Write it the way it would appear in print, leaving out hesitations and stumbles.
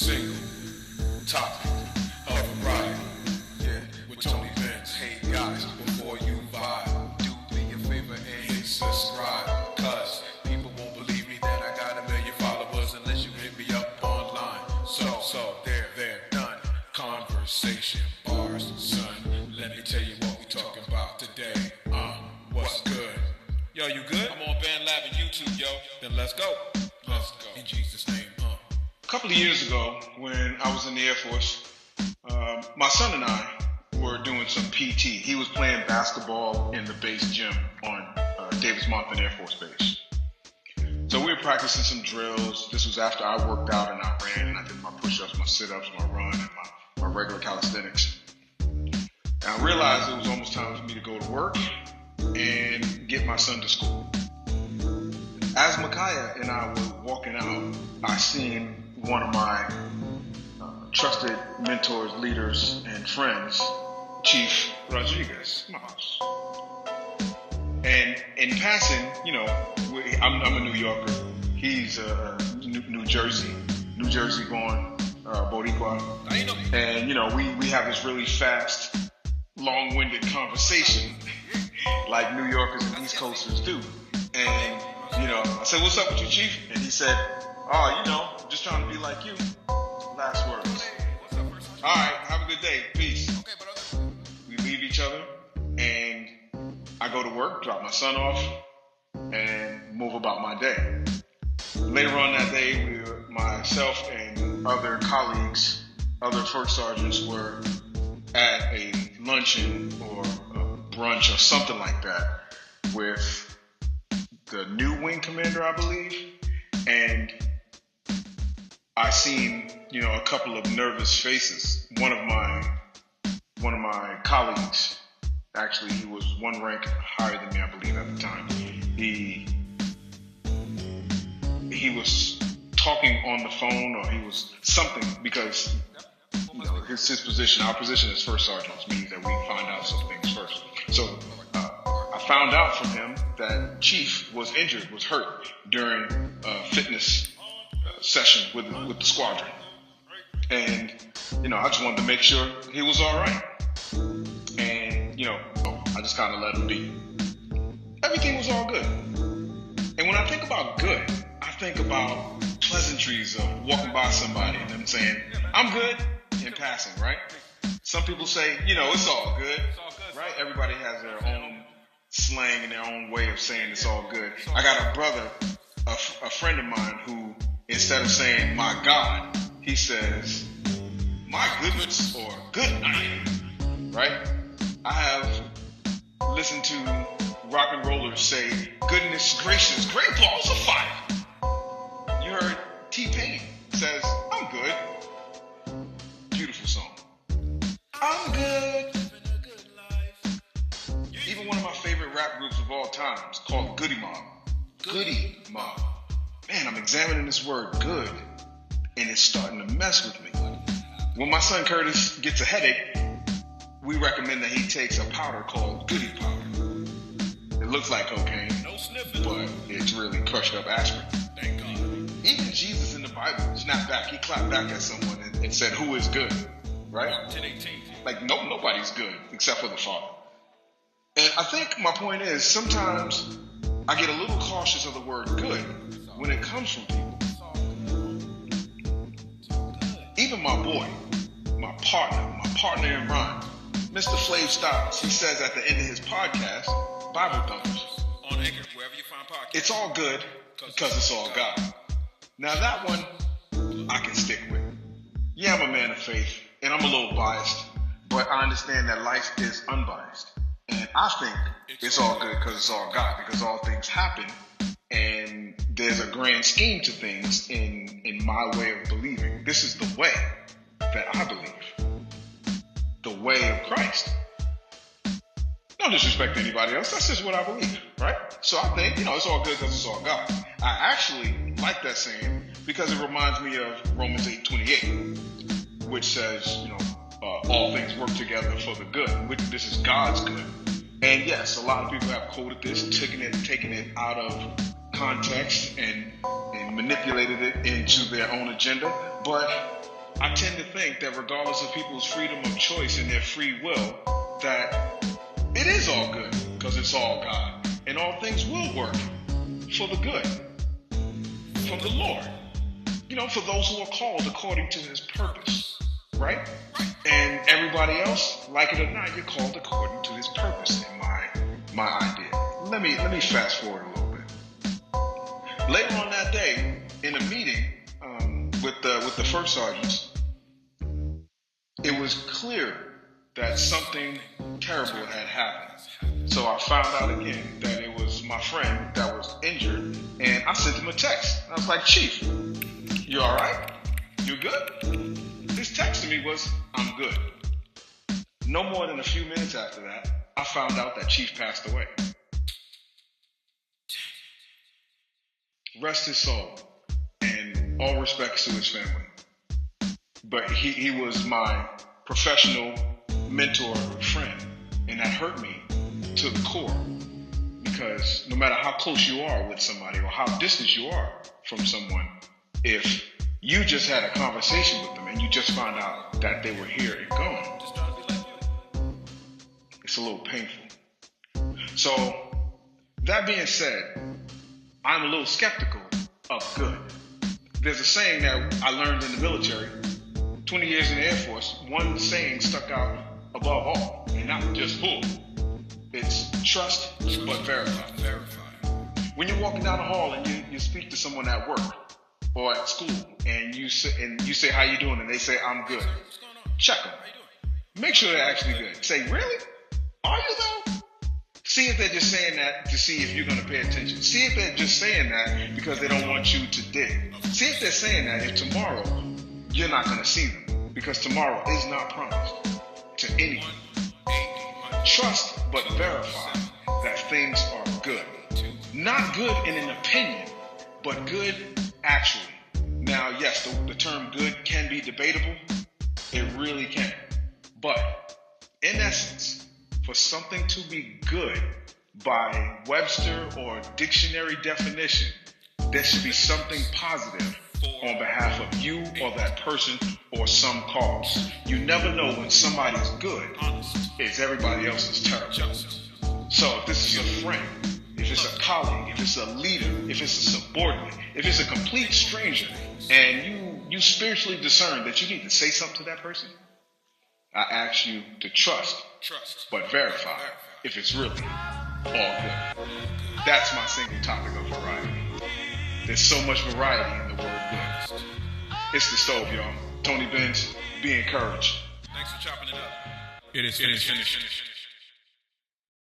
Single topic of variety. Yeah, with Tony Bennz. Hey guys, before you vibe, do me a favor and hit subscribe. Cause people won't believe me that I got 1 million followers unless you hit me up online. So they're done. Conversation bars, son. Let me tell you what we talking about today. What's good? Yo, you good? I'm on Band Lab and YouTube, yo. Then let's go. Let's go. In Jesus' name. A couple of years ago, when I was in the Air Force, my son and I were doing some PT. He was playing basketball in the base gym on Davis-Monthan Air Force Base. So we were practicing some drills. This was after I worked out and I ran and I did my push-ups, my sit-ups, my run, and my regular calisthenics. And I realized it was almost time for me to go to work and get my son to school. As Micaiah and I were walking out, I seen one of my trusted mentors, leaders, and friends, Chief Rodriguez, Matos. And in passing, you know, I'm a New Yorker. He's New Jersey born Boricua. And, you know, we have this really fast, long-winded conversation like New Yorkers and East Coasters do. And, you know, I said, "What's up with you, Chief?" And he said, "Oh, you know, just trying to be like you." Last words. All right, have a good day. Peace. We leave each other, and I go to work, drop my son off, and move about my day. Later on that day, myself and other colleagues, other first sergeants, were at a luncheon or a brunch or something like that with the new wing commander, I believe, and I seen, you know, a couple of nervous faces. One of my colleagues, actually, he was one rank higher than me, I believe, at the time. He was talking on the phone, or he was something, because, you know, his position, our position as first sergeants means that we find out some things first. So I found out from him that Chief was injured, was hurt during a fitness session with the squadron. And, you know, I just wanted to make sure he was all right. And, you know, I just kind of let him be. Everything was all good. And when I think about good, I think about pleasantries of walking by somebody and them saying, "I'm good," in passing, right? Some people say, you know, "It's all good," right? Everybody has their own slang and their own way of saying it's all good. I got a brother, a friend of mine, who, instead of saying "my God," he says "my goodness" or "good night," right? I have listened to rock and rollers say "goodness gracious, great balls of fire." You heard T-Pain says "I'm good." Beautiful song. I'm good. Even one of my favorite rap groups of all time is called Goody Mob. Goody Mob. Man, I'm examining this word "good," and it's starting to mess with me. When my son Curtis gets a headache, we recommend that he takes a powder called Goody Powder. It looks like cocaine, but it's really crushed up aspirin. Thank God. Even Jesus in the Bible snapped back. He clapped back at someone and said, "Who is good?" Right? Like, nobody's good except for the Father. And I think my point is, sometimes I get a little cautious of the word "good" when it comes from people. Even my boy, my partner in rhyme, Mr. Flav Styles, he says at the end of his podcast, Bible Thumpers, On Anchor, wherever you find podcasts. "It's all good because it's all God." Now that one I can stick with. Yeah, I'm a man of faith and I'm a little biased, but I understand that life is unbiased. And I think it's all good because it's all God, because all things happen and there's a grand scheme to things in my way of believing. This is the way that I believe. The way of Christ. No disrespect to anybody else. That's just what I believe, right? So I think, you know, it's all good because it's all God. I actually like that saying because it reminds me of Romans 8:28, which says, you know, all things work together for the good, which this is God's good. And yes, a lot of people have quoted this, taken it out of context and manipulated it into their own agenda. But I tend to think that regardless of people's freedom of choice and their free will, that it is all good because it's all God. And all things will work for the good, from the Lord. For those who are called according to his purpose, right? And everybody else, like it or not, you're called according to his purpose in my idea. Let me fast forward a little bit. Later on that day, in a meeting with the first sergeants, it was clear that something terrible had happened. So I found out again that it was my friend that was injured, and I sent him a text. I was like, Chief, you all right? You good? His text to me was, I'm good. No more than a few minutes after that, I found out that Chief passed away. Rest his soul, and all respects to his family. But he was my professional mentor friend, and that hurt me to the core, because no matter how close you are with somebody or how distant you are from someone, if you just had a conversation with them and you just found out that they were here and gone, it's a little painful. So that being said, I'm a little skeptical of good. There's a saying that I learned in the military, 20 years in the Air Force. One saying stuck out above all, and not just bull. It's trust but verify. When you're walking down the hall and you speak to someone at work or at school, and you say how you doing, and they say I'm good, check them. Make sure they're actually good. Say, really? Are you though? See if they're just saying that to see if you're going to pay attention. See if they're just saying that because they don't want you to dig. See if they're saying that if tomorrow you're not going to see them, because tomorrow is not promised to anyone. Trust but verify that things are good. Not good in an opinion, but good actually. Now, yes, the term good can be debatable. It really can. But in essence, for something to be good by Webster or dictionary definition, there should be something positive on behalf of you or that person or some cause. You never know when somebody's good is everybody else's terrible. So if this is a friend, if it's a colleague, if it's a leader, if it's a subordinate, if it's a complete stranger, and you spiritually discern that you need to say something to that person, I ask you to trust, but verify if it's really all good. That's my single topic of variety. There's so much variety in the word good. It's the Stove, y'all. Tony Bennz, be encouraged. Thanks for chopping it up. It is finished.